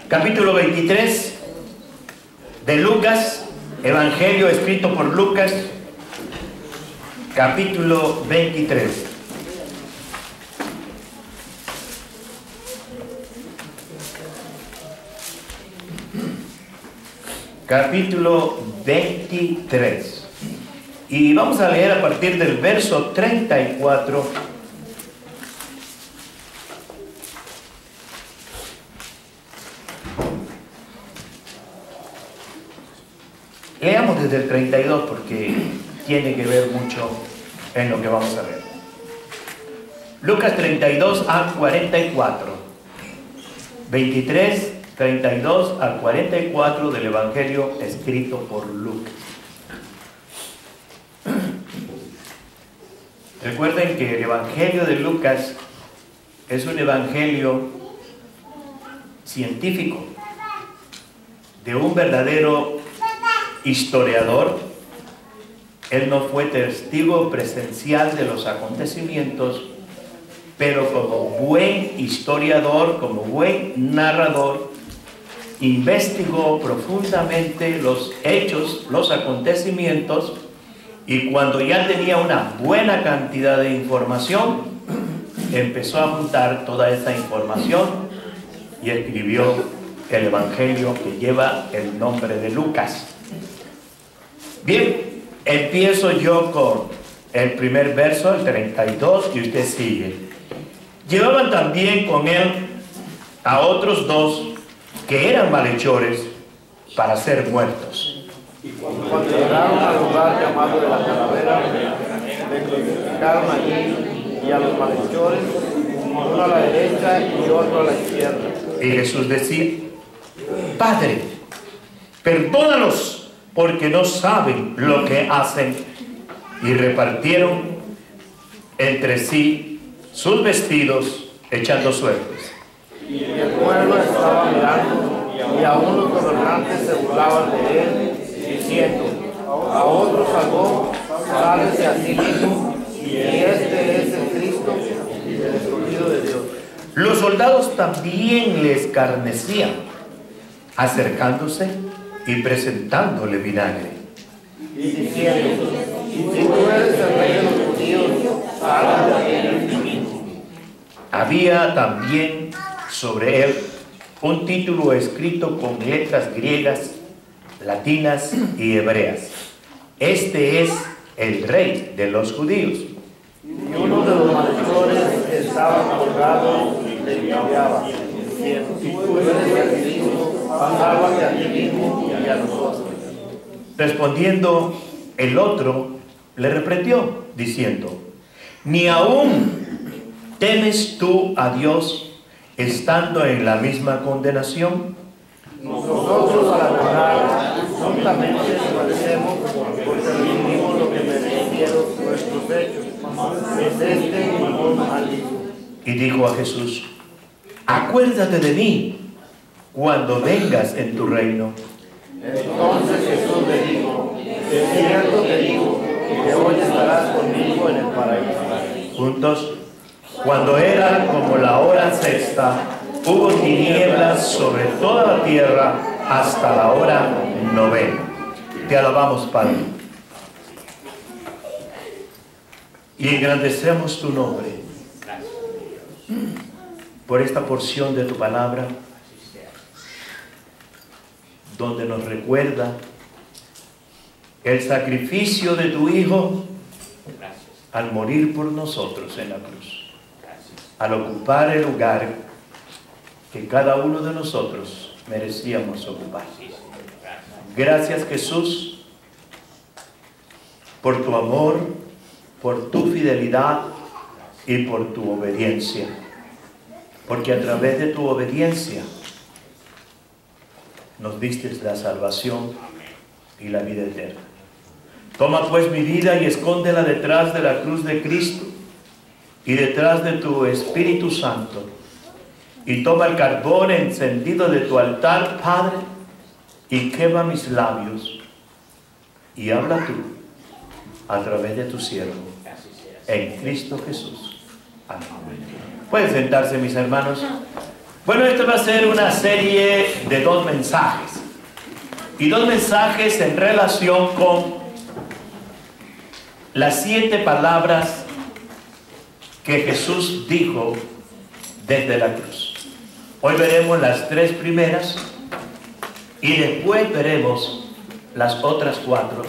Capítulo 23 de Lucas, Evangelio escrito por Lucas, capítulo 23. Capítulo 23. Y vamos a leer a partir del verso 34. Leamos desde el 32 porque tiene que ver mucho en lo que vamos a ver. Lucas 32 al 44. 23, 32 al 44 del Evangelio escrito por Lucas. Recuerden que el Evangelio de Lucas es un evangelio científico de un verdadero historiador. Él no fue testigo presencial de los acontecimientos, pero como buen historiador, como buen narrador, investigó profundamente los hechos, los acontecimientos, y cuando ya tenía una buena cantidad de información, empezó a juntar toda esa información y escribió el Evangelio que lleva el nombre de Lucas. Bien, empiezo yo con el primer verso, el 32, y usted sigue. Llevaban también con él a otros dos que eran malhechores para ser muertos. Y cuando llegaron al lugar llamado de la Calavera, le crucificaron allí y a los malhechores, uno a la derecha y otro a la izquierda. Y Jesús decía: Padre, perdónalos, porque no saben lo que hacen. Y repartieron entre sí sus vestidos, echando suertes. Y el pueblo estaba mirando, y aún los gobernantes se burlaban de él, diciendo: a otro salvó, sálvese a sí mismo, y este es el Cristo, el escogido de Dios. Los soldados también le escarnecían, acercándose y presentándole vinagre. Y diciendo: si tú eres el rey de los judíos, sálvate a ti mismo. Había también sobre él un título escrito con letras griegas, latinas y hebreas: Este es el rey de los judíos. Y uno de los malhechores que estaba colgado le enviaba, diciendo: si tú eres el Cristo, sálvate a ti mismo y a nosotros. Respondiendo el otro, le reprendió, diciendo: ¿ni aún temes tú a Dios, estando en la misma condenación? Nosotros a la verdad juntamente padecemos porque recibimos lo que merecieron nuestros hechos. Es este un maldito. Y dijo a Jesús: acuérdate de mí cuando vengas en tu reino. Entonces Jesús le dijo: de cierto te digo que hoy estarás conmigo en el paraíso. Juntos, cuando era como la hora sexta, hubo tinieblas sobre toda la tierra hasta la hora novena. Te alabamos, Padre, y engrandecemos tu nombre por esta porción de tu palabra, donde nos recuerda el sacrificio de tu Hijo al morir por nosotros en la cruz, al ocupar el lugar que cada uno de nosotros merecíamos ocupar. Gracias, Jesús, por tu amor, por tu fidelidad y por tu obediencia, porque a través de tu obediencia nos diste la salvación y la vida eterna. Toma pues mi vida y escóndela detrás de la cruz de Cristo y detrás de tu Espíritu Santo. Y toma el carbón encendido de tu altar, Padre, y quema mis labios. Y habla tú a través de tu siervo, en Cristo Jesús. Amén. Pueden sentarse, mis hermanos. Bueno, esto va a ser una serie de 2 mensajes. Y 2 mensajes en relación con las 7 palabras que Jesús dijo desde la cruz. Hoy veremos las 3 primeras y después veremos las otras 4.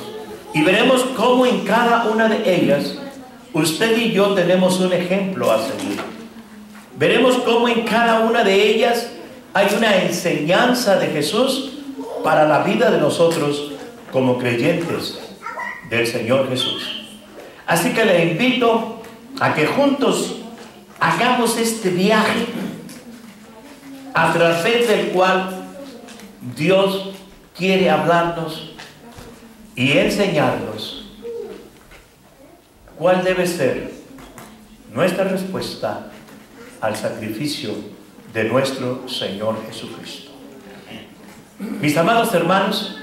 Y veremos cómo en cada una de ellas usted y yo tenemos un ejemplo a seguir. Veremos cómo en cada una de ellas hay una enseñanza de Jesús para la vida de nosotros como creyentes del Señor Jesús. Así que le invito a que juntos hagamos este viaje a través del cual Dios quiere hablarnos y enseñarnos cuál debe ser nuestra respuesta al sacrificio de nuestro Señor Jesucristo. Mis amados hermanos,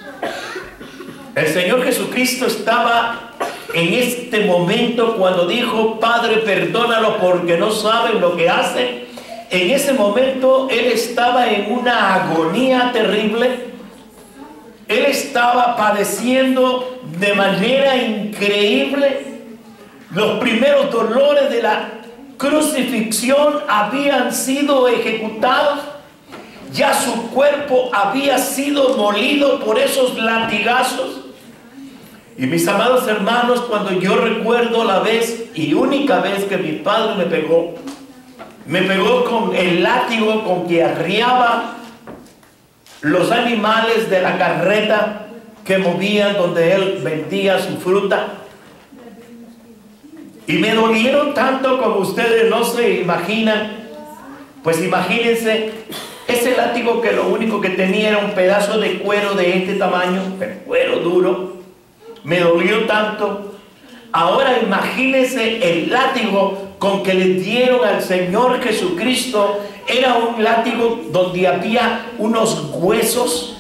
el Señor Jesucristo estaba en este momento cuando dijo: Padre, perdónalo porque no saben lo que hacen. En ese momento Él estaba en una agonía terrible. Él estaba padeciendo de manera increíble. Los primeros dolores de la crucifixión habían sido ejecutados. Ya su cuerpo había sido molido por esos latigazos. Y mis amados hermanos, cuando yo recuerdo la vez y única vez que mi padre me pegó con el látigo con que arriaba los animales de la carreta que movían donde él vendía su fruta. Y me dolieron tanto como ustedes no se imaginan. Pues imagínense, ese látigo que lo único que tenía era un pedazo de cuero de este tamaño, pero cuero duro. Me dolió tanto. Ahora imagínense el látigo con que le dieron al Señor Jesucristo. Era un látigo donde había unos huesos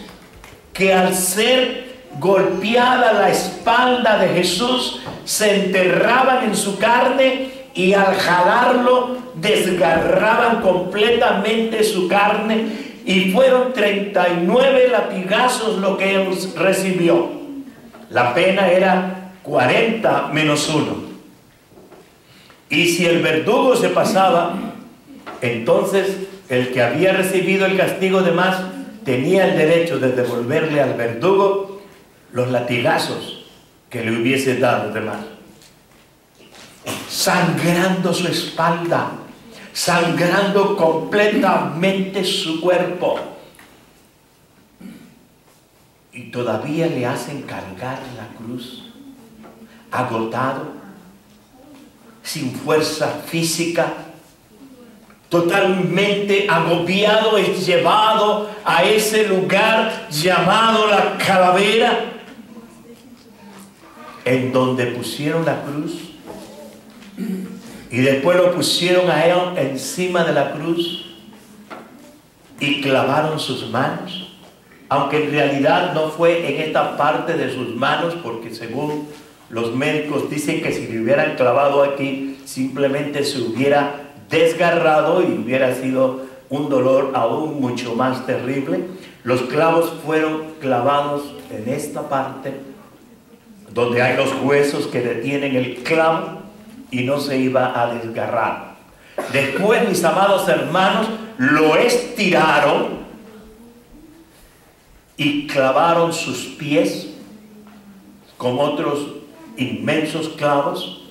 que al ser golpeada la espalda de Jesús se enterraban en su carne, y al jalarlo desgarraban completamente su carne, y fueron 39 latigazos lo que él recibió. La pena era 40 menos 1. Y si el verdugo se pasaba, entonces el que había recibido el castigo de más tenía el derecho de devolverle al verdugo los latigazos que le hubiese dado de más. Sangrando su espalda, sangrando completamente su cuerpo. Y todavía le hacen cargar la cruz, agotado, sin fuerza física, totalmente agobiado, es llevado a ese lugar llamado la calavera, en donde pusieron la cruz. Y después lo pusieron a él encima de la cruz y clavaron sus manos, aunque en realidad no fue en esta parte de sus manos, porque según los médicos dicen que si le hubieran clavado aquí simplemente se hubiera desgarrado y hubiera sido un dolor aún mucho más terrible. Los clavos fueron clavados en esta parte donde hay los huesos que detienen el clavo, y no se iba a desgarrar. Después, mis amados hermanos, lo estiraron y clavaron sus pies con otros inmensos clavos,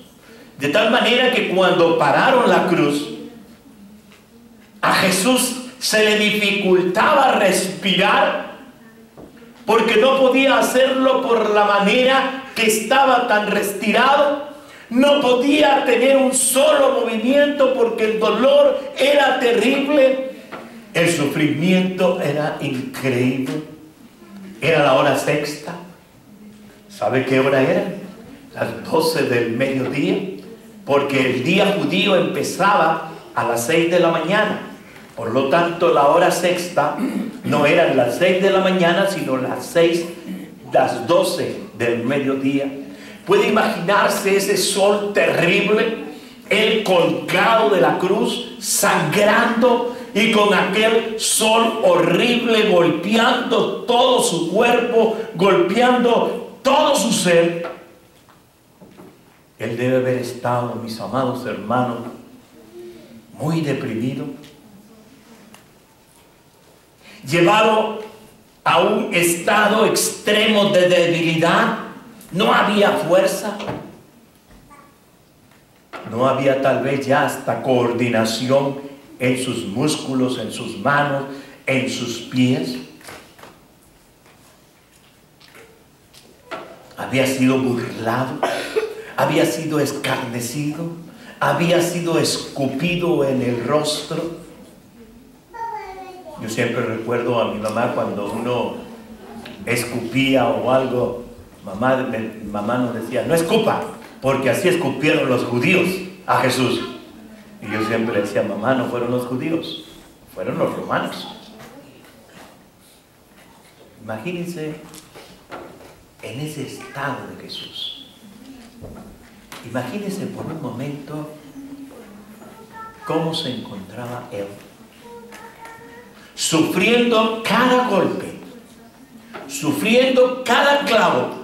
de tal manera que cuando pararon la cruz, a Jesús se le dificultaba respirar, porque no podía hacerlo por la manera que estaba tan retirado. No podía tener un solo movimiento porque el dolor era terrible. El sufrimiento era increíble. Era la hora sexta. ¿Sabe qué hora era? Las 12 del mediodía. Porque el día judío empezaba a las 6 de la mañana. Por lo tanto, la hora sexta no eran las 6 de la mañana, sino las 12 del mediodía. Puede imaginarse ese sol terrible, él colgado de la cruz, sangrando, y con aquel sol horrible golpeando todo su cuerpo, golpeando todo su ser. Él debe haber estado, mis amados hermanos, muy deprimido, llevado a un estado extremo de debilidad. No había fuerza, no había tal vez ya hasta coordinación en sus músculos, en sus manos, en sus pies. Había sido burlado, había sido escarnecido, había sido escupido en el rostro. Yo siempre recuerdo a mi mamá cuando uno escupía o algo, mamá nos decía, no escupa, porque así escupieron los judíos a Jesús. Y yo siempre le decía, mamá, no fueron los judíos, fueron los romanos. Imagínense en ese estado de Jesús. Imagínense por un momento cómo se encontraba él, sufriendo cada golpe, sufriendo cada clavo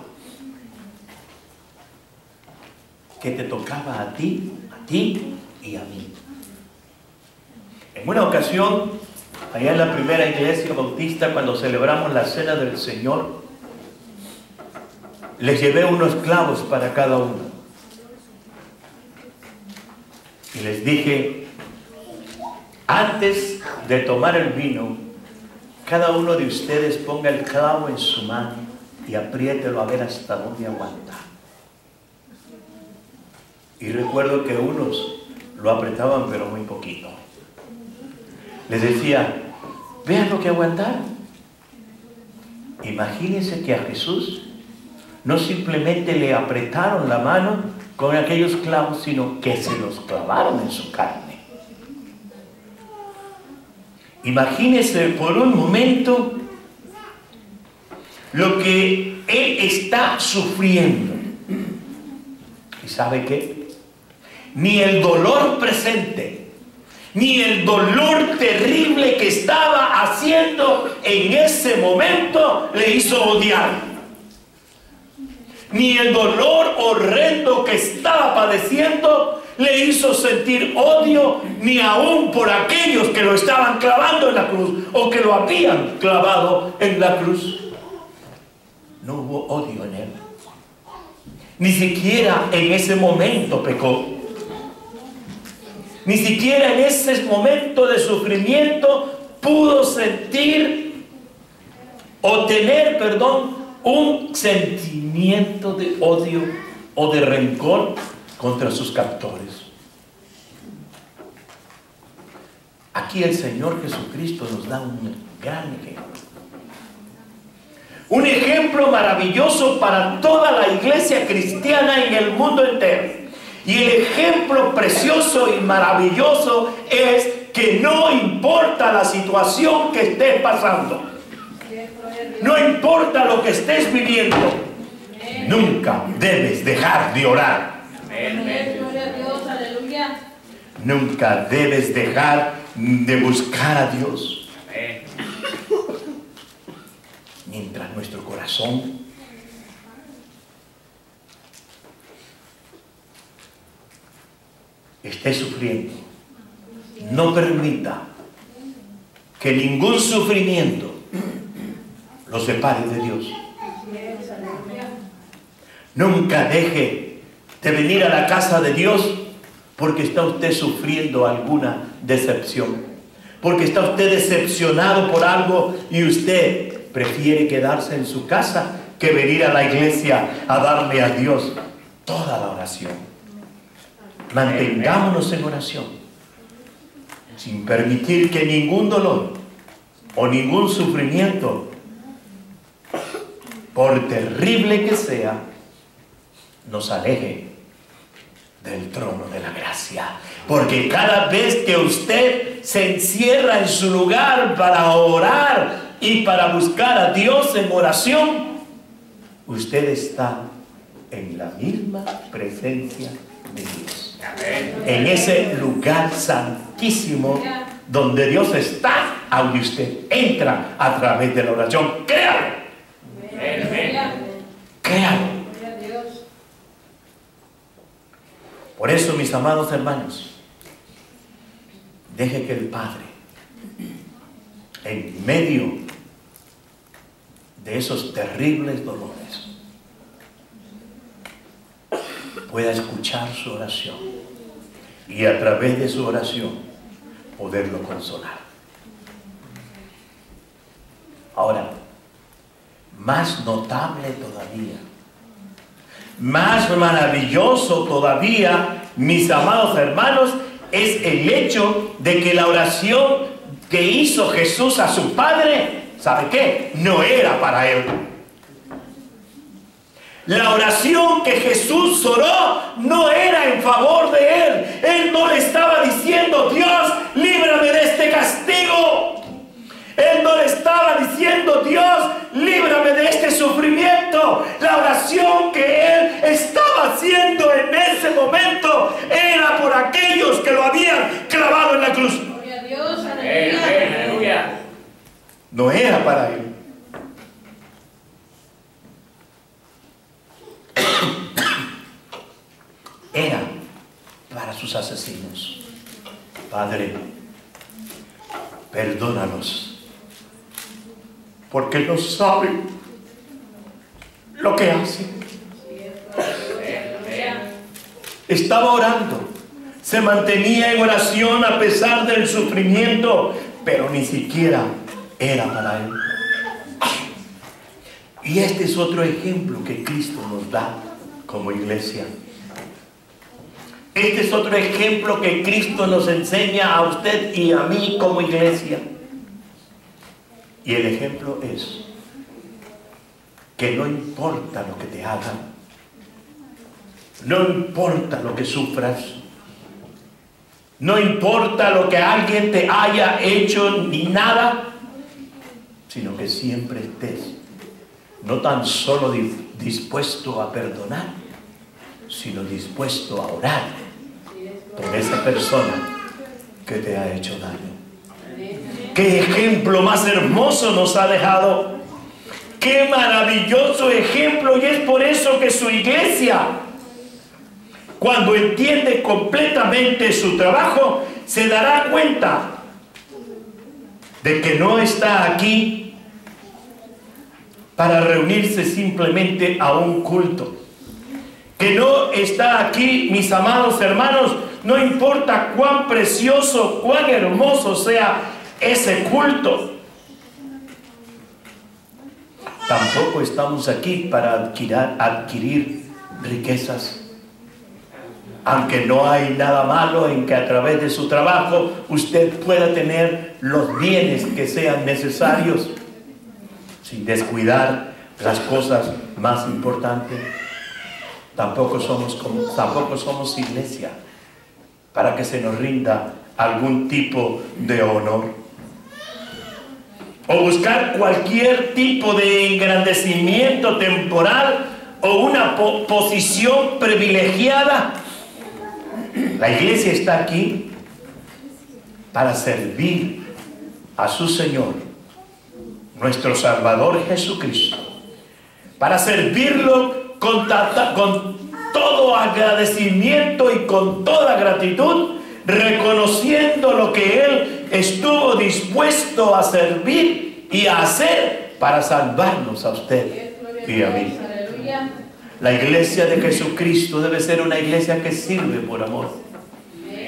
que te tocaba a ti y a mí. En una ocasión, allá en la primera iglesia bautista, cuando celebramos la cena del Señor, les llevé unos clavos para cada uno. Y les dije, antes de tomar el vino, cada uno de ustedes ponga el clavo en su mano y apriételo a ver hasta dónde aguanta. Y recuerdo que unos lo apretaban pero muy poquito. Les decía, vean lo que aguantaron. Imagínense que a Jesús no simplemente le apretaron la mano con aquellos clavos, sino que se los clavaron en su carne. Imagínense por un momento lo que él está sufriendo. ¿Y sabe qué? Ni el dolor presente, ni el dolor terrible que estaba haciendo en ese momento le hizo odiar. Ni el dolor horrendo que estaba padeciendo le hizo sentir odio, ni aún por aquellos que lo estaban clavando en la cruz o que lo habían clavado en la cruz. No hubo odio en él. Ni siquiera en ese momento pecó. Ni siquiera en ese momento de sufrimiento pudo sentir o tener, un sentimiento de odio o de rencor contra sus captores. Aquí el Señor Jesucristo nos da un gran ejemplo. Un ejemplo maravilloso para toda la iglesia cristiana en el mundo entero. Y el ejemplo precioso y maravilloso es que no importa la situación que estés pasando, no importa lo que estés viviendo, nunca debes dejar de orar. Nunca debes dejar de buscar a Dios. Mientras nuestro corazón esté sufriendo, no permita que ningún sufrimiento lo separe de Dios. Nunca deje de venir a la casa de Dios porque está usted sufriendo alguna decepción, porque está usted decepcionado por algo y usted prefiere quedarse en su casa que venir a la iglesia a darle a Dios toda la oración. Mantengámonos en oración, sin permitir que ningún dolor o ningún sufrimiento, por terrible que sea, nos aleje del trono de la gracia. Porque cada vez que usted se encierra en su lugar para orar y para buscar a Dios en oración, usted está en la misma presencia de Dios. En ese lugar santísimo donde Dios está, donde usted entra a través de la oración. Créalo. Créalo. Por eso, mis amados hermanos, deje que el Padre, en medio de esos terribles dolores, pueda escuchar su oración y a través de su oración poderlo consolar. Ahora, más notable todavía, más maravilloso todavía, mis amados hermanos, es el hecho de que la oración que hizo Jesús a su Padre, ¿sabe qué? No era para él. La oración que Jesús oró no era en favor de él. Él no le estaba diciendo: Dios, líbrame de este castigo. Él no le estaba diciendo: Dios, líbrame de este sufrimiento. La oración que él estaba haciendo en ese momento era por aquellos que lo habían clavado en la cruz. Gloria a Dios, aleluya. No era para él. Era para sus asesinos. Padre, perdónalos, porque no saben lo que hacen. Estaba orando, se mantenía en oración a pesar del sufrimiento, pero ni siquiera era para él. Y este es otro ejemplo que Cristo nos da como iglesia. Este es otro ejemplo que Cristo nos enseña a usted y a mí como iglesia. Y el ejemplo es que no importa lo que te hagan, no importa lo que sufras, no importa lo que alguien te haya hecho ni nada, sino que siempre estés no tan solo dispuesto a perdonar, sino dispuesto a orar por esa persona que te ha hecho daño. ¡Qué ejemplo más hermoso nos ha dejado! ¡Qué maravilloso ejemplo! Y es por eso que su iglesia, cuando entiende completamente su trabajo, se dará cuenta de que no está aquí para reunirse simplemente a un culto. Que no está aquí, mis amados hermanos, no importa cuán precioso, cuán hermoso sea ese culto. Tampoco estamos aquí para adquirir riquezas. Aunque no hay nada malo en que a través de su trabajo usted pueda tener los bienes que sean necesarios, sin descuidar las cosas más importantes. Tampoco somos iglesia para que se nos rinda algún tipo de honor o buscar cualquier tipo de engrandecimiento temporal o una posición privilegiada. La iglesia está aquí para servir a su Señor, nuestro Salvador Jesucristo, para servirlo con todo agradecimiento y con toda gratitud, reconociendo lo que Él estuvo dispuesto a servir y a hacer para salvarnos a usted y a mí. La iglesia de Jesucristo debe ser una iglesia que sirve por amor.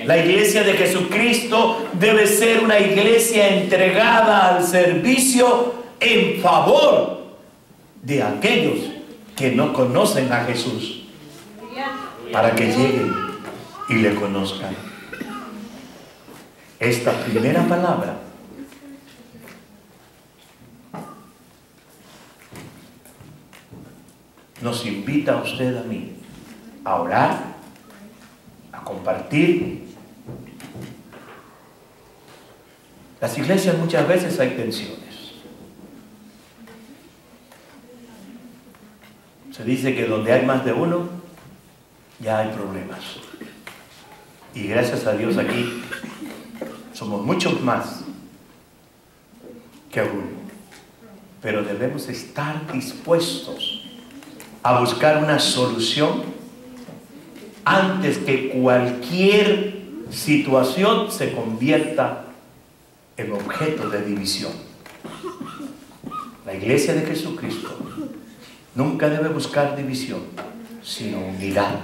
La iglesia de Jesucristo debe ser una iglesia entregada al servicio en favor de aquellos que no conocen a Jesús, para que lleguen y le conozcan. Esta primera palabra nos invita a usted, a mí, a orar, a compartir. Las iglesias muchas veces hay tensiones. Se dice que donde hay más de uno, ya hay problemas. Y gracias a Dios aquí Somos muchos más que uno. Pero debemos estar dispuestos a buscar una solución antes que cualquier situación se convierta en objeto de división. La iglesia de Jesucristo nunca debe buscar división, sino unidad.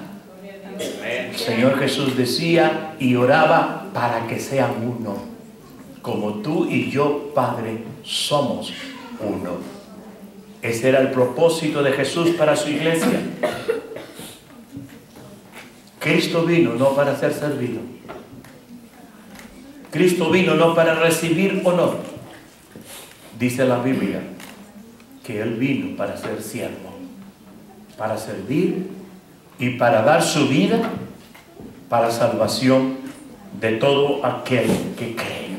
El Señor Jesús decía y oraba para que sean uno, como tú y yo, Padre, somos uno. Ese era el propósito de Jesús para su iglesia. Cristo vino no para ser servido. Cristo vino no para recibir honor. Dice la Biblia que Él vino para ser siervo, para servir y para dar su vida para salvación de todo aquel que cree.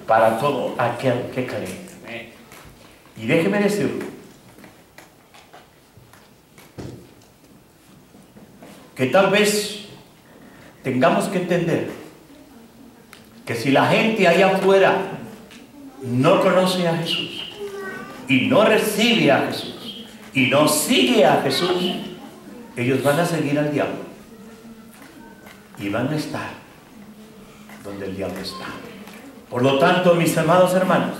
Para todo aquel que cree. Y déjeme decirlo, que tal vez tengamos que entender que si la gente allá afuera no conoce a Jesús y no recibe a Jesús y no sigue a Jesús, ellos van a seguir al diablo y van a estar donde el diablo está. Por lo tanto, mis amados hermanos,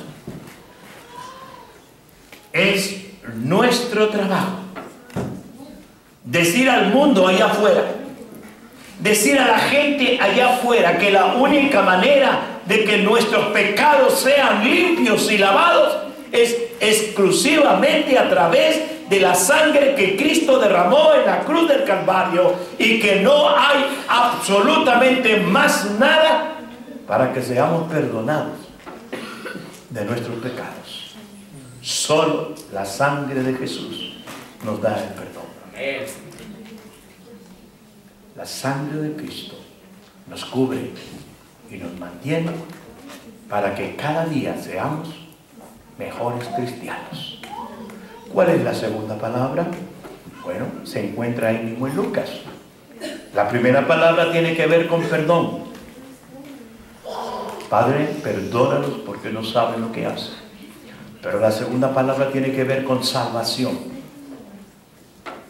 es nuestro trabajo decir al mundo allá afuera, decir a la gente allá afuera que la única manera de que nuestros pecados sean limpios y lavados es exclusivamente a través de la sangre que Cristo derramó en la cruz del Calvario, y que no hay absolutamente más nada para que seamos perdonados de nuestros pecados. Solo la sangre de Jesús nos da el perdón. La sangre de Cristo nos cubre y nos mantiene para que cada día seamos mejores cristianos. ¿Cuál es la segunda palabra? Bueno, se encuentra ahí mismo en Lucas. La primera palabra tiene que ver con perdón. Padre, perdónalos porque no saben lo que hacen. Pero la segunda palabra tiene que ver con salvación.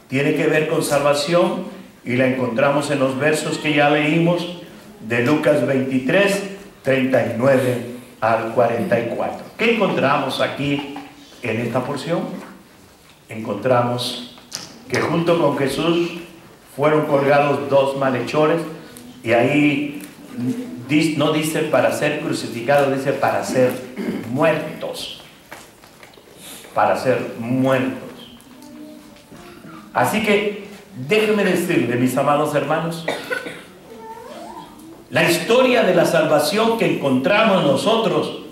Tiene que ver con salvación, y la encontramos en los versos que ya leímos de Lucas 23, 39 al 44. ¿Qué encontramos aquí en esta porción? Encontramos que junto con Jesús fueron colgados dos malhechores, y ahí no dice para ser crucificados, dice para ser muertos. Para ser muertos. Así que déjenme decirle, mis amados hermanos, la historia de la salvación que encontramos nosotros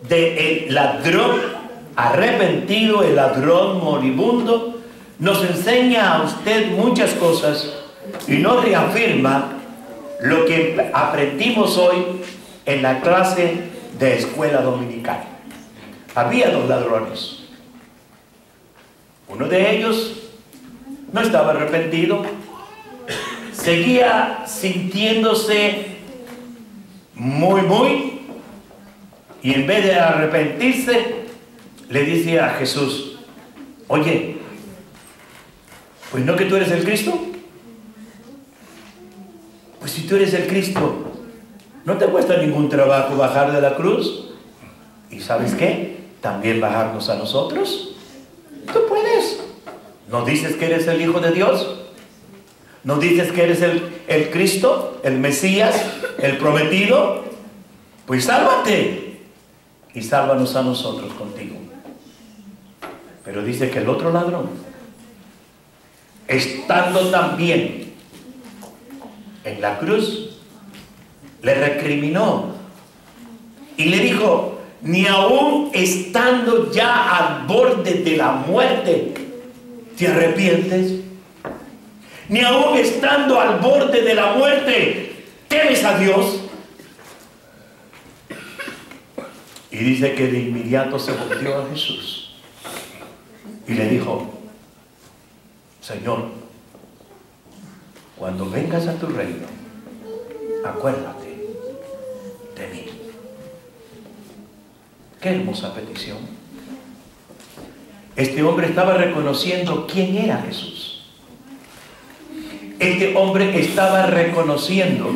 del ladrón arrepentido, el ladrón moribundo, nos enseña a usted muchas cosas y nos reafirma lo que aprendimos hoy en la clase de escuela dominical. Había dos ladrones. Uno de ellos no estaba arrepentido, seguía sintiéndose muy, y en vez de arrepentirse, le dice a Jesús: oye, pues no que tú eres el Cristo. Pues si tú eres el Cristo, no te cuesta ningún trabajo bajar de la cruz, y ¿sabes qué? También bajarnos a nosotros. Tú puedes. ¿No dices que eres el Hijo de Dios? ¿No dices que eres el Cristo, el Mesías, el prometido? Pues sálvate y sálvanos a nosotros contigo. Pero dice que el otro ladrón, estando también en la cruz, le recriminó y le dijo: ni aún estando ya al borde de la muerte, ¿te arrepientes? Ni aún estando al borde de la muerte, ¿temes a Dios? Y dice que de inmediato se volvió a Jesús y le dijo: Señor, cuando vengas a tu reino, acuérdate Qué hermosa petición. Este hombre estaba reconociendo quién era Jesús. Este hombre estaba reconociendo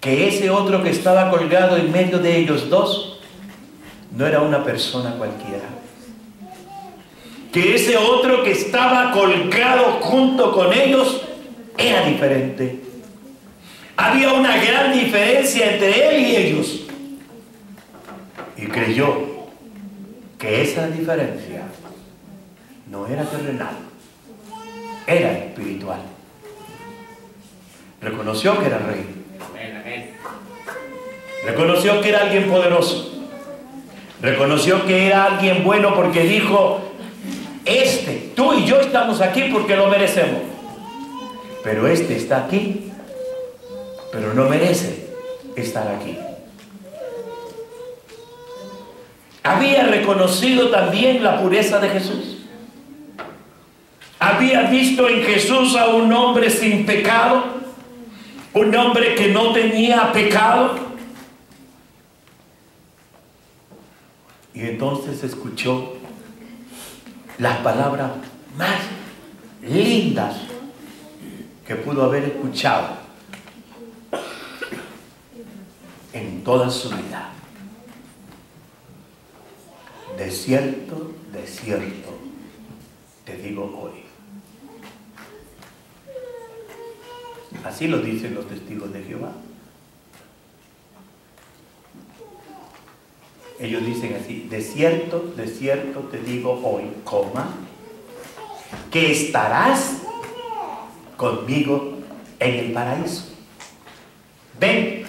que ese otro que estaba colgado en medio de ellos dos no era una persona cualquiera. Que ese otro que estaba colgado junto con ellos era diferente. Había una gran diferencia entre él y ellos. Y creyó que esa diferencia no era terrenal, era espiritual. Reconoció que era rey. Reconoció que era alguien poderoso. Reconoció que era alguien bueno porque dijo: tú y yo estamos aquí porque lo merecemos. Pero este está aquí, pero no merece estar aquí. Había reconocido también la pureza de Jesús. Había visto en Jesús a un hombre sin pecado, un hombre que no tenía pecado. Y entonces escuchó las palabras más lindas que pudo haber escuchado en toda su vida. De cierto, te digo hoy. Así lo dicen los testigos de Jehová. Ellos dicen así: de cierto, te digo hoy, que estarás conmigo en el paraíso. ¿Ven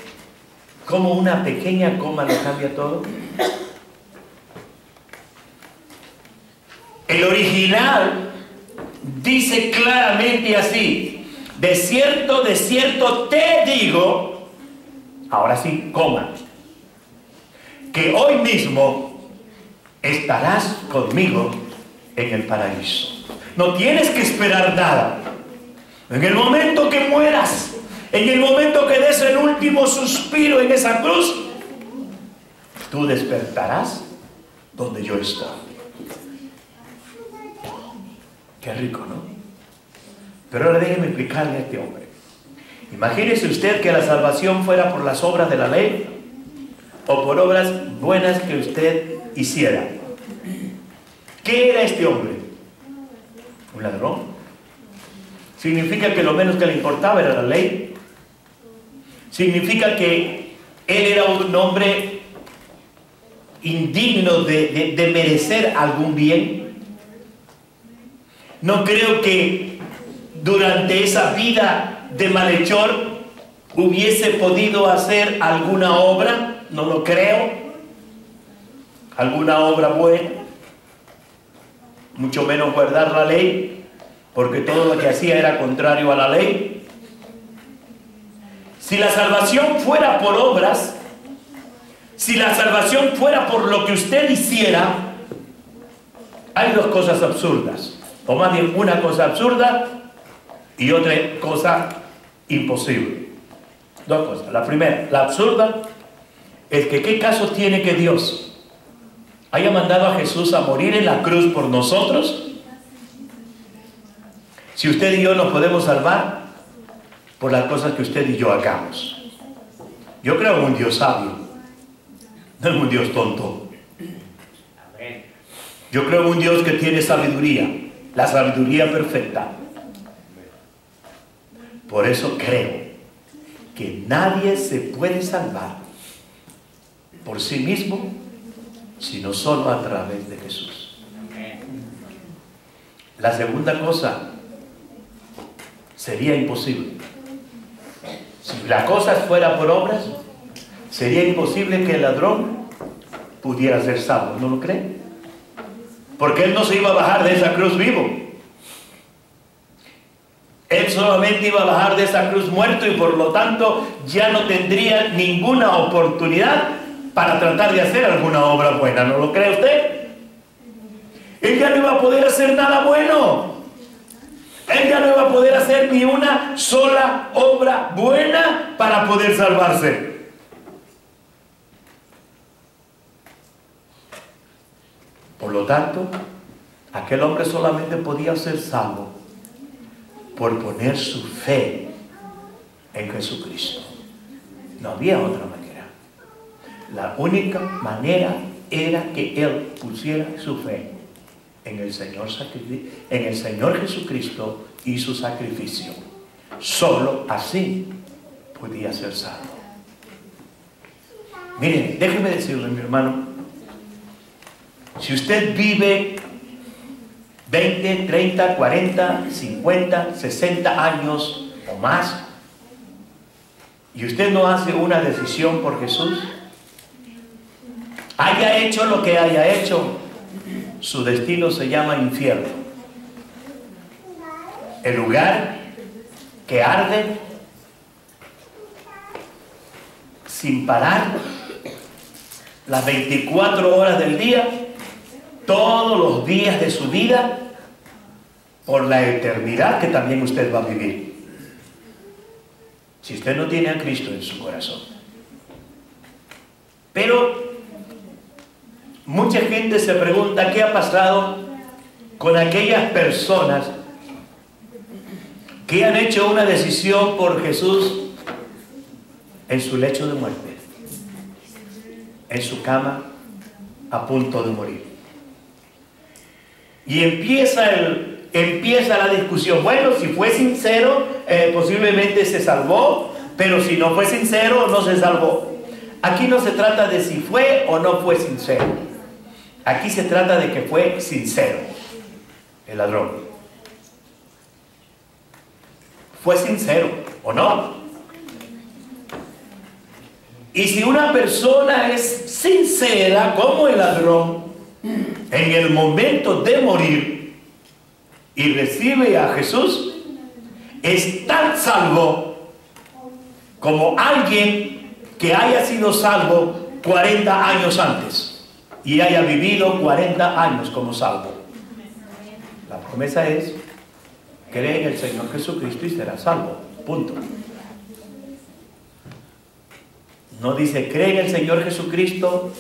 cómo una pequeña coma lo cambia todo? El original dice claramente así: de cierto, te digo, ahora sí, que hoy mismo estarás conmigo en el paraíso. No tienes que esperar nada. En el momento que mueras, en el momento que des el último suspiro en esa cruz, tú despertarás donde yo estoy. Qué rico, ¿no? Pero ahora déjeme explicarle a este hombre. Imagínese usted que la salvación fuera por las obras de la ley o por obras buenas que usted hiciera. ¿Qué era este hombre? ¿Un ladrón? ¿Significa que lo menos que le importaba era la ley? ¿Significa que él era un hombre indigno de merecer algún bien? No creo que durante esa vida de malhechor hubiese podido hacer alguna obra, no lo creo, alguna obra buena, mucho menos guardar la ley, porque todo lo que hacía era contrario a la ley. Si la salvación fuera por obras, si la salvación fuera por lo que usted hiciera, hay dos cosas absurdas, o más bien una cosa absurda y otra cosa imposible. Dos cosas. La primera, la absurda, es que ¿qué caso tiene que Dios haya mandado a Jesús a morir en la cruz por nosotros si usted y yo nos podemos salvar por las cosas que usted y yo hagamos? Yo creo en un Dios sabio, no en un Dios tonto. Yo creo en un Dios que tiene sabiduría, la sabiduría perfecta. Por eso creo que nadie se puede salvar por sí mismo, sino solo a través de Jesús. La segunda cosa sería imposible. Si la cosa fuera por obras, sería imposible que el ladrón pudiera ser salvo, ¿no lo creen? Porque él no se iba a bajar de esa cruz vivo. Él solamente iba a bajar de esa cruz muerto y por lo tanto ya no tendría ninguna oportunidad para tratar de hacer alguna obra buena. ¿No lo cree usted? Él ya no iba a poder hacer nada bueno. Él ya no iba a poder hacer ni una sola obra buena para poder salvarse. Por lo tanto, aquel hombre solamente podía ser salvo por poner su fe en Jesucristo. No había otra manera. La única manera era que él pusiera su fe en el Señor Jesucristo y su sacrificio. Solo así podía ser salvo. Miren, déjeme decirle, mi hermano, si usted vive 20, 30, 40, 50, 60 años o más, y usted no hace una decisión por Jesús, haya hecho lo que haya hecho, su destino se llama infierno. El lugar que arde sin parar las 24 horas del día, todos los días de su vida, por la eternidad que también usted va a vivir, si usted no tiene a Cristo en su corazón. Pero mucha gente se pregunta qué ha pasado con aquellas personas que han hecho una decisión por Jesús en su lecho de muerte, en su cama, a punto de morir. Y empieza la discusión. Bueno, si fue sincero, posiblemente se salvó, pero si no fue sincero, no se salvó. Aquí no se trata de si fue o no fue sincero. Aquí se trata de que fue sincero el ladrón. ¿Fue sincero o no? Y si una persona es sincera como el ladrón, en el momento de morir y recibe a Jesús, es tan salvo como alguien que haya sido salvo 40 años antes y haya vivido 40 años como salvo. La promesa es: cree en el Señor Jesucristo y serás salvo. Punto. No dice cree en el Señor Jesucristo,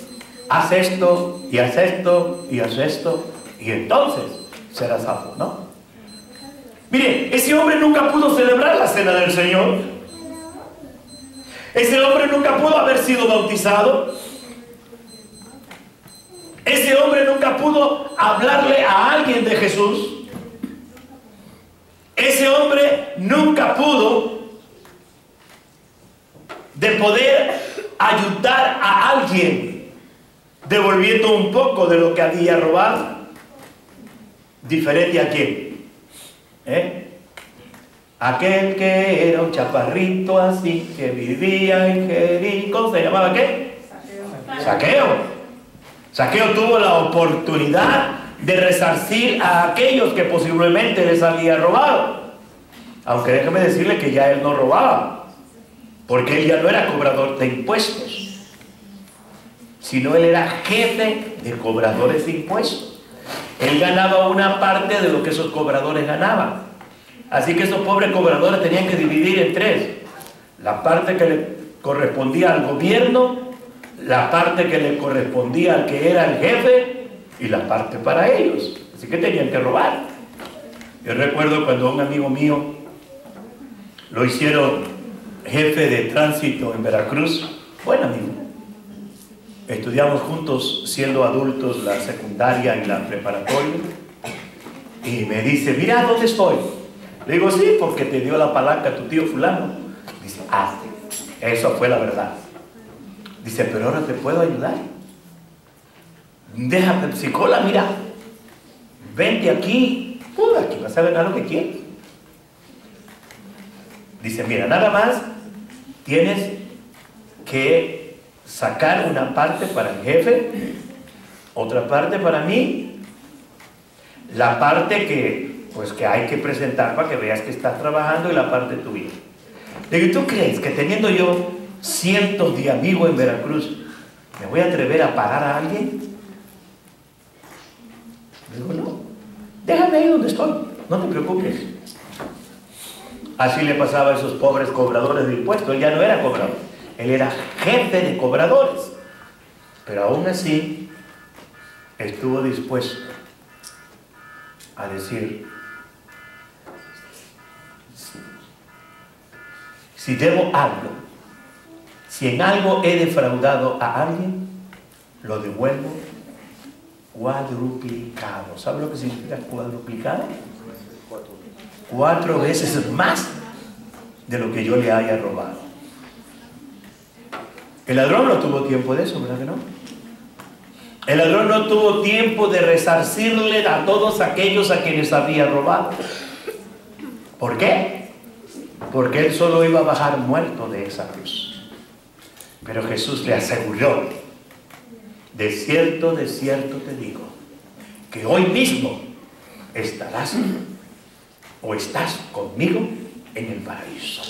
haz esto y haz esto y haz esto y entonces serás salvo. No. Mire, ese hombre nunca pudo celebrar la cena del Señor. Ese hombre nunca pudo haber sido bautizado. Ese hombre nunca pudo hablarle a alguien de Jesús. Ese hombre nunca pudo de poder ayudar a alguien devolviendo un poco de lo que había robado. ¿Diferente a quién? Aquel que era un chaparrito así, que vivía en Jericó, ¿se llamaba qué? Zaqueo. Zaqueo tuvo la oportunidad de resarcir a aquellos que posiblemente les había robado. Aunque déjeme decirle que ya él no robaba, porque él ya no era cobrador de impuestos, sino él era jefe de cobradores de impuestos. Él ganaba una parte de lo que esos cobradores ganaban. Así que esos pobres cobradores tenían que dividir en tres: la parte que le correspondía al gobierno, la parte que le correspondía al que era el jefe y la parte para ellos. Así que tenían que robar. Yo recuerdo cuando un amigo mío lo hicieron jefe de tránsito en Veracruz, buen amigo. Estudiamos juntos siendo adultos la secundaria y la preparatoria, y me dice: mira dónde estoy. Le digo: sí, porque te dio la palanca tu tío fulano. Dice: ah, eso fue la verdad. Dice: pero ahora te puedo ayudar. Déjame, psicola, mira, vente aquí, aquí vas a ganar lo que quieres. Dice: mira, nada más tienes que sacar una parte para el jefe, otra parte para mí, la parte que hay que presentar para que veas que estás trabajando, y la parte tuya. Le digo: ¿tú crees que teniendo yo cientos de amigos en Veracruz me voy a atrever a pagar a alguien? Le digo: no, déjame ahí donde estoy, no te preocupes. Así le pasaba a esos pobres cobradores de impuestos. Él ya no era cobrador, él era jefe de cobradores, pero aún así estuvo dispuesto a decir, si debo algo, si en algo he defraudado a alguien, lo devuelvo cuadruplicado. ¿Sabe lo que significa cuadruplicado? 4 veces más de lo que yo le haya robado. El ladrón no tuvo tiempo de eso, ¿verdad que no? El ladrón no tuvo tiempo de resarcirle a todos aquellos a quienes había robado. ¿Por qué? Porque él solo iba a bajar muerto de esa cruz. Pero Jesús le aseguró, de cierto te digo, que hoy mismo estarás o estás conmigo en el paraíso.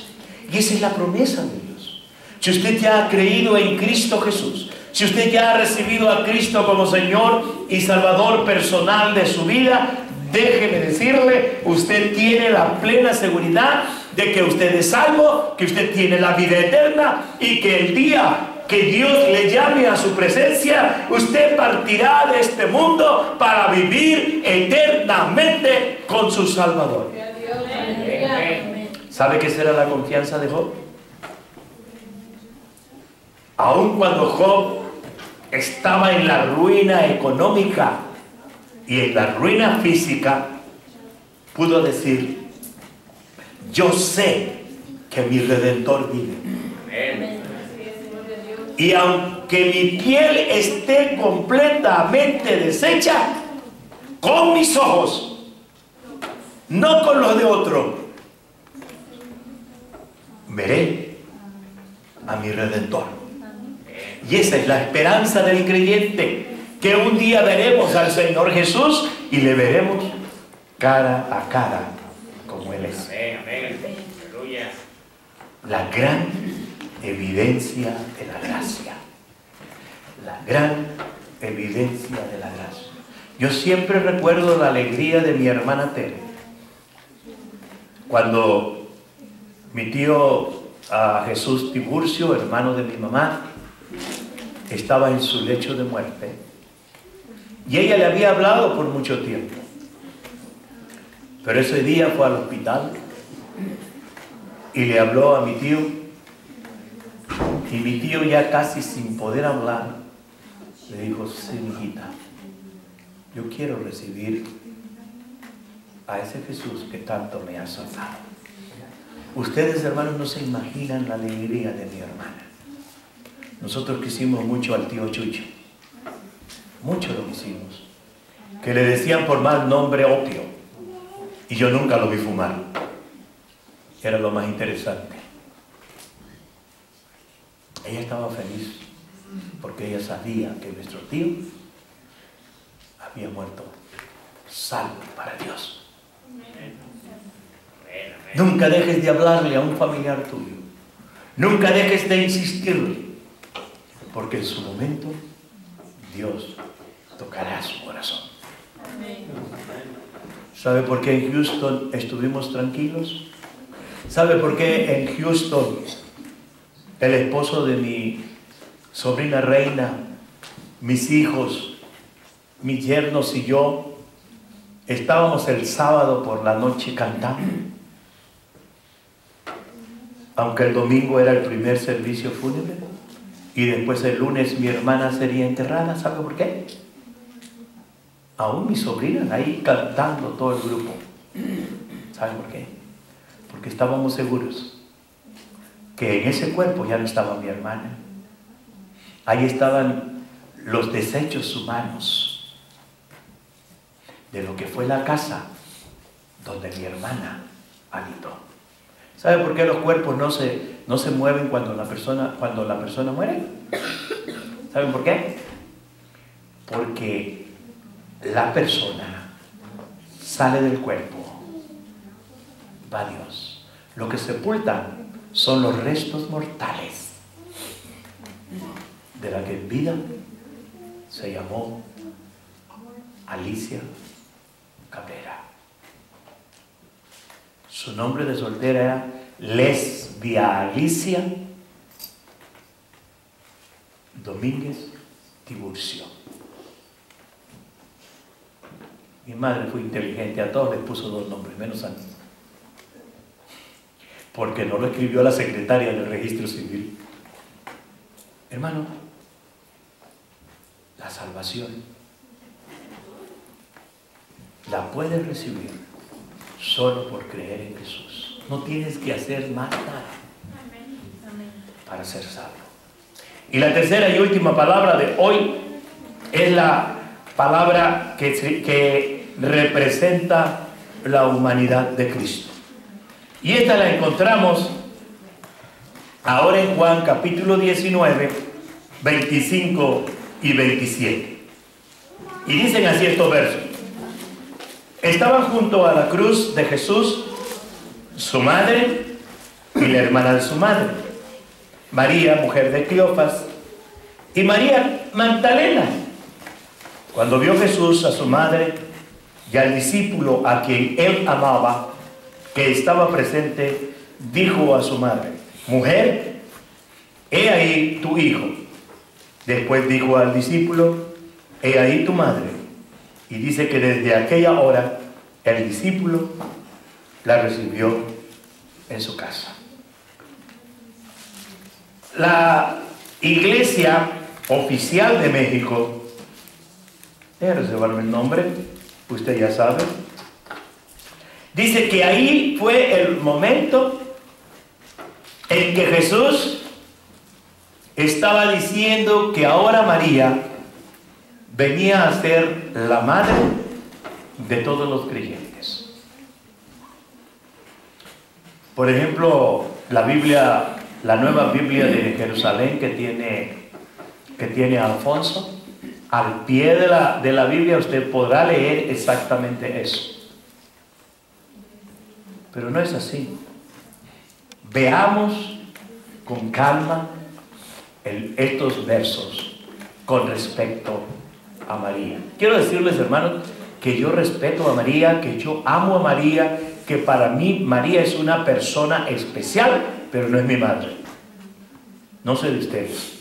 Y esa es la promesa de Dios. Si usted ya ha creído en Cristo Jesús, si usted ya ha recibido a Cristo como Señor y Salvador personal de su vida, déjeme decirle, usted tiene la plena seguridad de que usted es salvo, que usted tiene la vida eterna y que el día que Dios le llame a su presencia, usted partirá de este mundo para vivir eternamente con su Salvador. ¿Sabe qué será la confianza de Job? Aun cuando Job estaba en la ruina económica y en la ruina física, pudo decir, yo sé que mi Redentor vive. Y aunque mi piel esté completamente deshecha, con mis ojos, no con los de otro, veré a mi Redentor. Y esa es la esperanza del creyente, que un día veremos al Señor Jesús y le veremos cara a cara como Él es. La gran evidencia de la gracia. La gran evidencia de la gracia. Yo siempre recuerdo la alegría de mi hermana Tere cuando mi tío Jesús Tiburcio, hermano de mi mamá, estaba en su lecho de muerte y ella le había hablado por mucho tiempo, pero ese día fue al hospital y le habló a mi tío, y mi tío, ya casi sin poder hablar, le dijo, sí, mijita, yo quiero recibir a ese Jesús que tanto me ha salvado. Ustedes, hermanos, no se imaginan la alegría de mi hermana. Nosotros quisimos mucho al tío Chucho, mucho lo quisimos, que le decían por mal nombre opio, y yo nunca lo vi fumar. Era lo más interesante. Ella estaba feliz porque ella sabía que nuestro tío había muerto salvo para Dios. Nunca dejes de hablarle a un familiar tuyo, nunca dejes de insistirle, porque en su momento Dios tocará su corazón. ¿Sabe por qué en Houston estuvimos tranquilos? ¿Sabe por qué en Houston el esposo de mi sobrina Reina, mis hijos, mis yernos y yo estábamos el sábado por la noche cantando? Aunque el domingo era el primer servicio fúnebre y después el lunes mi hermana sería enterrada. ¿Sabe por qué? Aún mis sobrinas ahí cantando todo el grupo. ¿Sabe por qué? Porque estábamos seguros que en ese cuerpo ya no estaba mi hermana. Ahí estaban los desechos humanos de lo que fue la casa donde mi hermana habitó. ¿Sabe por qué los cuerpos no se mueven cuando la persona muere? ¿Saben por qué? Porque la persona sale del cuerpo, va a Dios. Lo que sepultan son los restos mortales de la que en vida se llamó Alicia Cabrera. Su nombre de soltera era Lesbia Alicia Domínguez Tiburcio. Mi madre fue inteligente, a todos les puso 2 nombres, menos a mí. Porque no lo escribió la secretaria del registro civil. Hermano, la salvación la puedes recibir solo por creer en Jesús. No tienes que hacer más nada para ser salvo. Y la tercera y última palabra de hoy es la palabra que representa la humanidad de Cristo. Y esta la encontramos ahora en Juan capítulo 19, 25 y 27. Y dicen así estos versos. Estaban junto a la cruz de Jesús su madre y la hermana de su madre, María, mujer de Cleofas, y María Magdalena. Cuando vio Jesús a su madre y al discípulo a quien él amaba, que estaba presente, dijo a su madre: mujer, he ahí tu hijo. Después dijo al discípulo: he ahí tu madre. Y dice que desde aquella hora el discípulo la recibió en su casa. La Iglesia Oficial de México, déjame reservarme el nombre, usted ya sabe, dice que ahí fue el momento en que Jesús estaba diciendo que ahora María venía a ser la madre de todos los creyentes. Por ejemplo, la Biblia, la nueva Biblia de Jerusalén que tiene Alfonso, al pie de la Biblia usted podrá leer exactamente eso. Pero no es así. Veamos con calma estos versos con respecto a María. Quiero decirles, hermanos, que yo respeto a María, que yo amo a María, que para mí María es una persona especial, pero no es mi madre. No sé de ustedes.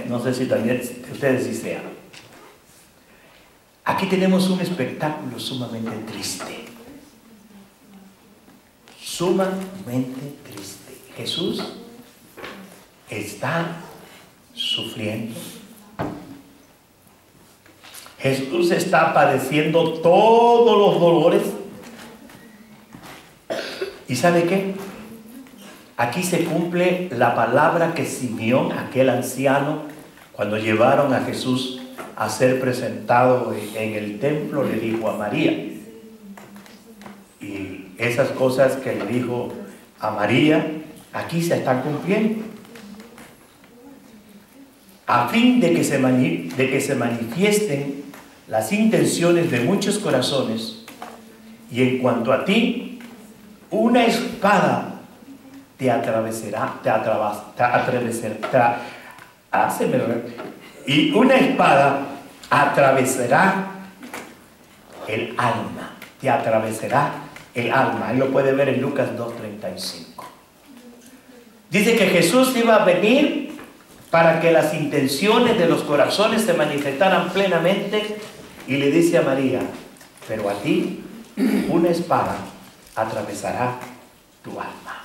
No sé si también ustedes sí sean. Aquí tenemos un espectáculo sumamente triste. Sumamente triste. Jesús está sufriendo. Jesús está padeciendo todos los dolores. ¿Y sabe qué? Aquí se cumple la palabra que Simeón, aquel anciano, cuando llevaron a Jesús a ser presentado en el templo, le dijo a María. Y esas cosas que le dijo a María, aquí se están cumpliendo. A fin de que se manifiesten las intenciones de muchos corazones, y en cuanto a ti, una espada y una espada atravesará el alma, te atravesará el alma. Ahí lo puede ver en Lucas 2:35. Dice que Jesús iba a venir para que las intenciones de los corazones se manifestaran plenamente, y le dice a María: pero a ti una espada atravesará tu alma.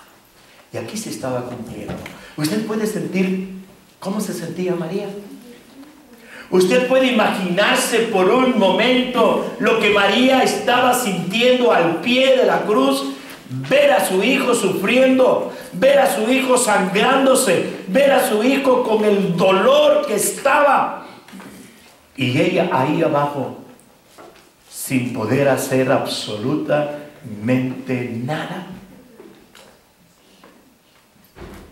Y aquí se estaba cumpliendo. Usted puede sentir cómo se sentía María. Usted puede imaginarse por un momento lo que María estaba sintiendo al pie de la cruz. Ver a su hijo sufriendo, ver a su hijo sangrándose, ver a su hijo con el dolor que estaba, y ella ahí abajo sin poder hacer absolutamente nada.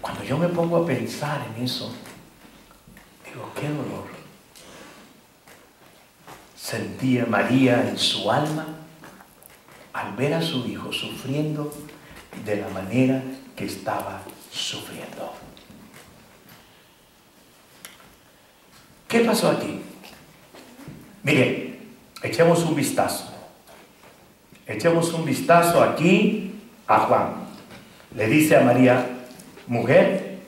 Cuando yo me pongo a pensar en eso, digo, qué dolor sentía María en su alma al ver a su hijo sufriendo de la manera que estaba sufriendo. ¿Qué pasó aquí? Mire, echemos un vistazo. Echemos un vistazo aquí a Juan. Le dice a María: mujer,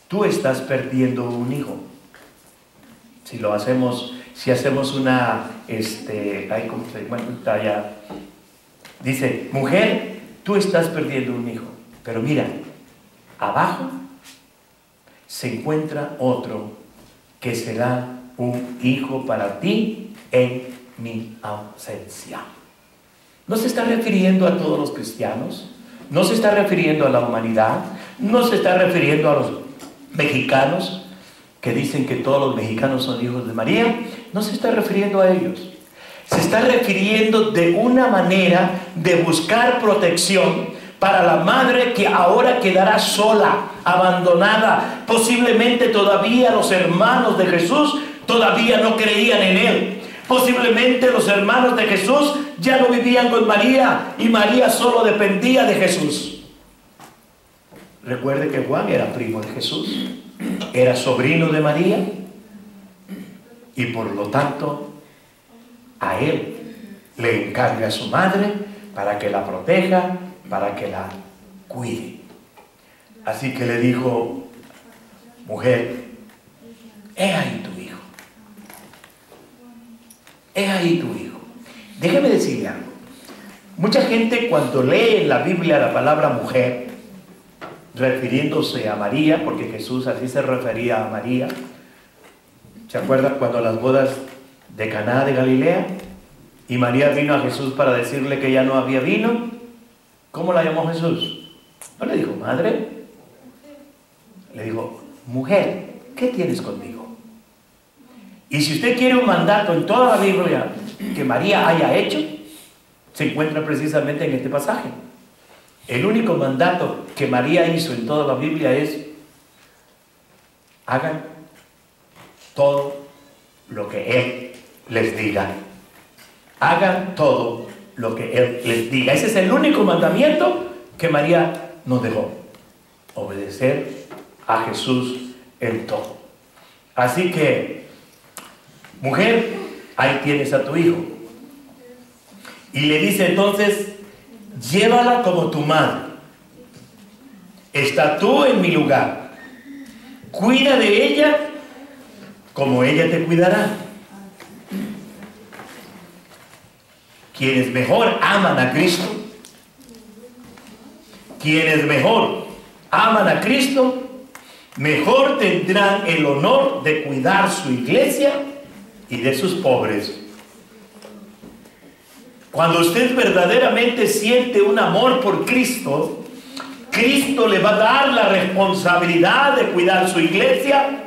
tú estás perdiendo un hijo. Si si hacemos una, ahí como se encuentra ya, dice, mujer, tú estás perdiendo un hijo, pero mira, abajo se encuentra otro que será un hijo para ti en mi ausencia. No se está refiriendo a todos los cristianos, no se está refiriendo a la humanidad, no se está refiriendo a los mexicanos que dicen que todos los mexicanos son hijos de María, no se está refiriendo a ellos. Se está refiriendo de una manera de buscar protección para la madre que ahora quedará sola, abandonada. Posiblemente todavía los hermanos de Jesús todavía no creían en Él. Posiblemente los hermanos de Jesús ya no vivían con María y María solo dependía de Jesús. Recuerde que Juan era primo de Jesús, era sobrino de María y por lo tanto a él le encarga a su madre para que la proteja, para que la cuide. Así que le dijo, mujer, he ahí tu hijo. He ahí tu hijo. Déjeme decirle algo. Mucha gente cuando lee en la Biblia la palabra mujer, refiriéndose a María, porque Jesús así se refería a María. ¿Se acuerdan cuando las bodas de Caná de Galilea? Y María vino a Jesús para decirle que ya no había vino. ¿Cómo la llamó Jesús? No le dijo madre. Le dijo, mujer, ¿qué tienes conmigo? Y si usted quiere un mandato en toda la Biblia que María haya hecho, se encuentra precisamente en este pasaje. El único mandato que María hizo en toda la Biblia es: hagan todo lo que Él les diga. Hagan todo lo que Él les diga. Ese es el único mandamiento que María nos dejó: obedecer a Jesús en todo. Así que, mujer, ahí tienes a tu hijo. Y le dice entonces: llévala como tu madre. Está tú en mi lugar. Cuida de ella como ella te cuidará. Quienes mejor aman a Cristo, quienes mejor aman a Cristo, mejor tendrán el honor de cuidar su iglesia y de sus pobres. Cuando usted verdaderamente siente un amor por Cristo, Cristo le va a dar la responsabilidad de cuidar su iglesia.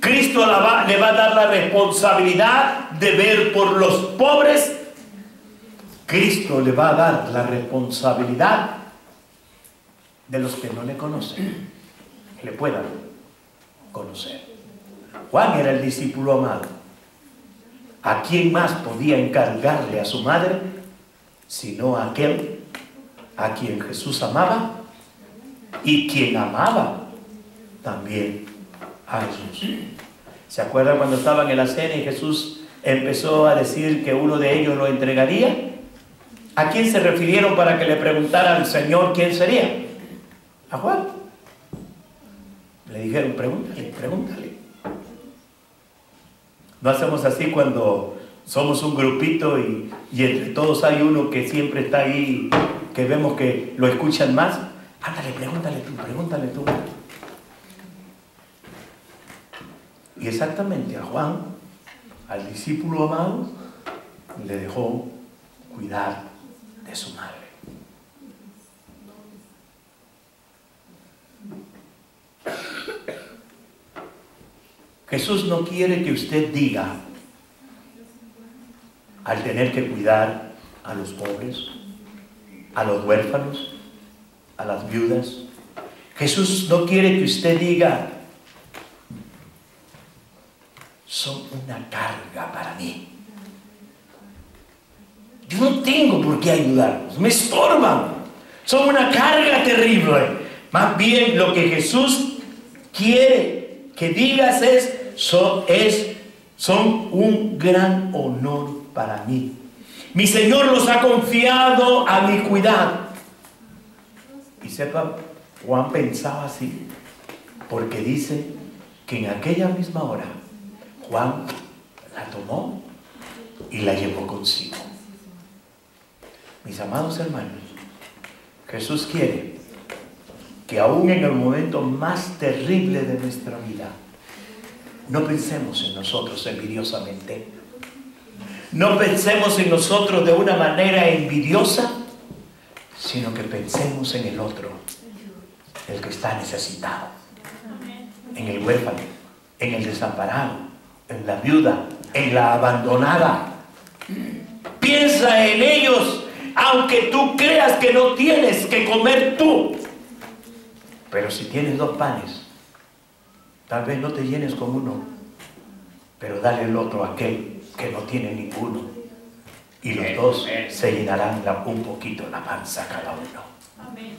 Cristo le va a dar la responsabilidad de ver por los pobres. Cristo le va a dar la responsabilidad de los que no le conocen, que le puedan conocer. Juan era el discípulo amado. ¿A quién más podía encargarle a su madre sino a aquel a quien Jesús amaba y quien amaba también a Jesús? ¿Se acuerdan cuando estaban en la cena y Jesús empezó a decir que uno de ellos lo entregaría? ¿A quién se refirieron para que le preguntara al Señor quién sería? A Juan. Le dijeron, pregúntale. No hacemos así cuando somos un grupito y entre todos hay uno que siempre está ahí, que vemos que lo escuchan más. Ándale, pregúntale tú. Y exactamente a Juan, al discípulo amado, le dejó cuidar de su madre. Jesús no quiere que usted diga, al tener que cuidar a los pobres, a los huérfanos, a las viudas. Jesús no quiere que usted diga, son una carga para mí. Yo no tengo por qué ayudarlos, me estorban, son una carga terrible. Más bien lo que Jesús quiere que digas son un gran honor para mí. Mi Señor los ha confiado a mi cuidado. Y sepa, Juan pensaba así, porque dice que en aquella misma hora Juan la tomó y la llevó consigo. Mis amados hermanos, Jesús quiere que aún en el momento más terrible de nuestra vida, no pensemos en nosotros envidiosamente. No pensemos en nosotros de una manera envidiosa, sino que pensemos en el otro, el que está necesitado, en el huérfano, en el desamparado, en la viuda, en la abandonada. Piensa en ellos, aunque tú creas que no tienes que comer tú. Pero si tienes 2 panes, tal vez no te llenes con uno, pero dale el otro a aquel que no tiene ninguno. Y los dos se llenarán un poquito la panza cada uno. Amén.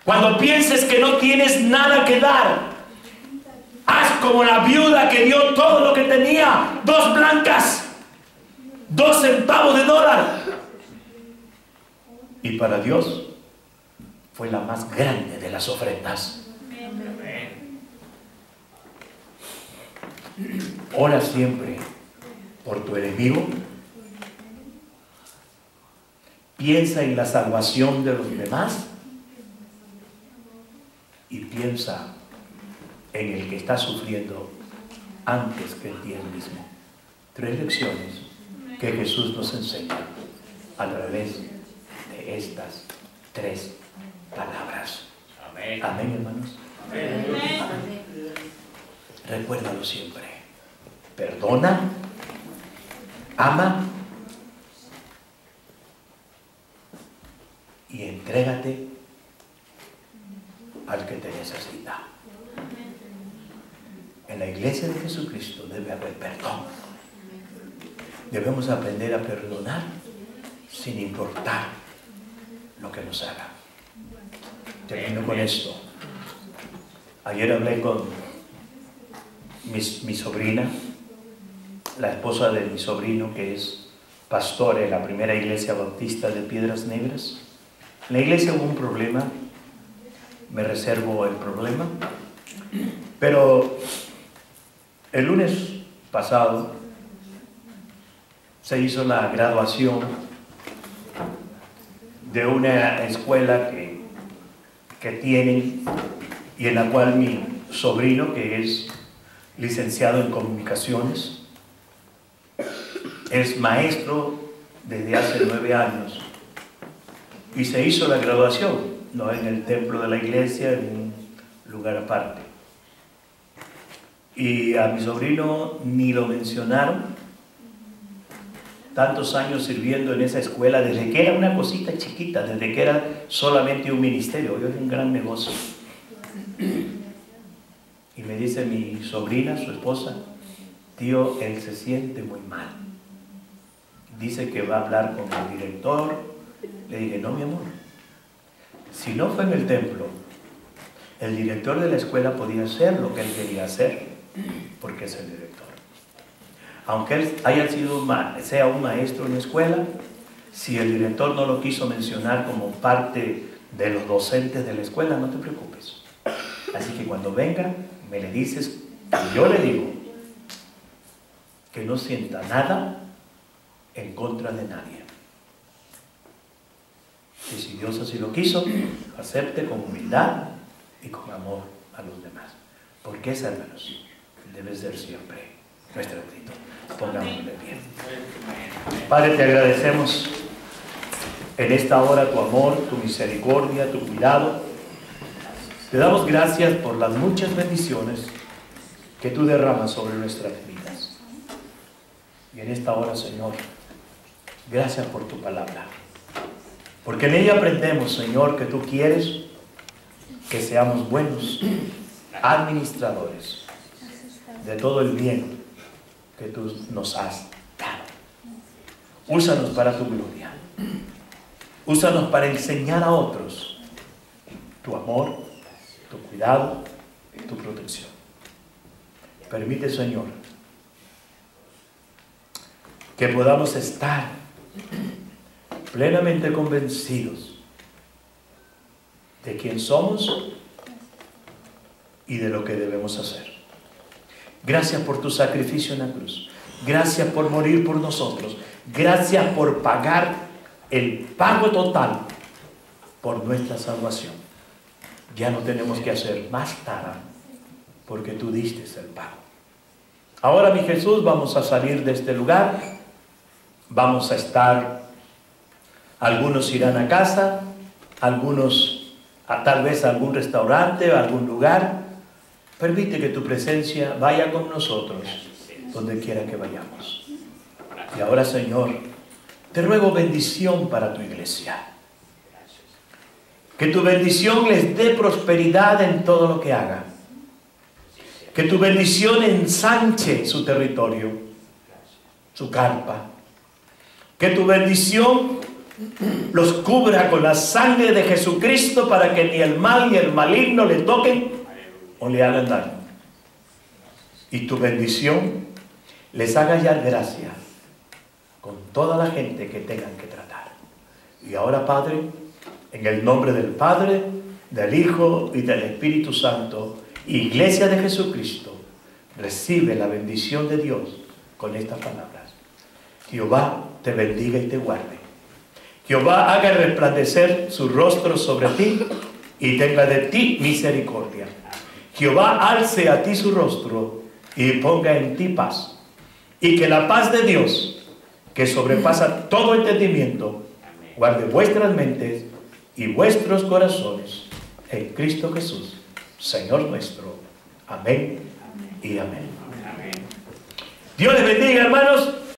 Cuando pienses que no tienes nada que dar, haz como la viuda que dio todo lo que tenía, 2 blancas, 2 centavos de dólar. Y para Dios fue la más grande de las ofrendas. Ora siempre por tu enemigo. Piensa en la salvación de los demás. Y piensa en el que está sufriendo antes que en ti mismo. 3 lecciones que Jesús nos enseña a través de estas 3 palabras. Amén. Amén, hermanos. Amén. Recuérdalo siempre. Perdona, ama y entrégate al que te necesita. En la iglesia de Jesucristo debe haber perdón. Debemos aprender a perdonar sin importar lo que nos haga. Termino con esto. Ayer hablé con mi sobrina, la esposa de mi sobrino, que es pastor en la primera iglesia bautista de Piedras Negras. En la iglesia hubo un problema, me reservo el problema, pero el lunes pasado se hizo la graduación de una escuela que tienen y en la cual mi sobrino, que es licenciado en comunicaciones, es maestro desde hace 9 años, y se hizo la graduación, no en el templo de la iglesia, en un lugar aparte. Y a mi sobrino ni lo mencionaron, tantos años sirviendo en esa escuela, desde que era una cosita chiquita, desde que era solamente un ministerio, hoy es un gran negocio. Y me dice mi sobrina, su esposa, tío, él se siente muy mal. Dice que va a hablar con el director. Le dije, no, mi amor, si no fue en el templo, el director de la escuela podía hacer lo que él quería hacer, porque es el director. Aunque él sea un maestro en la escuela, si el director no lo quiso mencionar como parte de los docentes de la escuela, no te preocupes. Así que cuando venga, me le dices, y yo le digo, que no sienta nada en contra de nadie. Y si Dios así lo quiso, acepte con humildad y con amor a los demás. Porque esa, hermanos, debe ser siempre nuestra actitud. Pongámonos de pie. Padre, te agradecemos en esta hora tu amor, tu misericordia, tu cuidado. Te damos gracias por las muchas bendiciones que tú derramas sobre nuestras vidas. Y en esta hora, Señor, gracias por tu palabra. Porque en ella aprendemos, Señor, que tú quieres que seamos buenos administradores de todo el bien que tú nos has dado. Úsanos para tu gloria. Úsanos para enseñar a otros tu amor, tu cuidado, tu protección. Permite, Señor, que podamos estar plenamente convencidos de quién somos y de lo que debemos hacer. Gracias por tu sacrificio en la cruz. Gracias por morir por nosotros. Gracias por pagar el pago total por nuestra salvación. Ya no tenemos que hacer más nada porque tú diste el pago. Ahora, mi Jesús, vamos a salir de este lugar. Vamos a estar, algunos irán a casa, algunos tal vez a algún restaurante o a algún lugar. Permite que tu presencia vaya con nosotros donde quiera que vayamos. Y ahora, Señor, te ruego bendición para tu iglesia. Que tu bendición les dé prosperidad en todo lo que haga. Que tu bendición ensanche su territorio, su carpa. Que tu bendición los cubra con la sangre de Jesucristo para que ni el mal ni el maligno le toquen o le hagan daño. Y tu bendición les haga hallar gracia con toda la gente que tengan que tratar. Y ahora, Padre, en el nombre del Padre, del Hijo y del Espíritu Santo, Iglesia de Jesucristo, recibe la bendición de Dios con estas palabras. Jehová te bendiga y te guarde. Jehová haga resplandecer su rostro sobre ti y tenga de ti misericordia. Jehová alce a ti su rostro y ponga en ti paz. Y que la paz de Dios, que sobrepasa todo entendimiento, guarde vuestras mentes y vuestros corazones en Cristo Jesús, Señor nuestro. Amén y amén. Dios les bendiga, hermanos.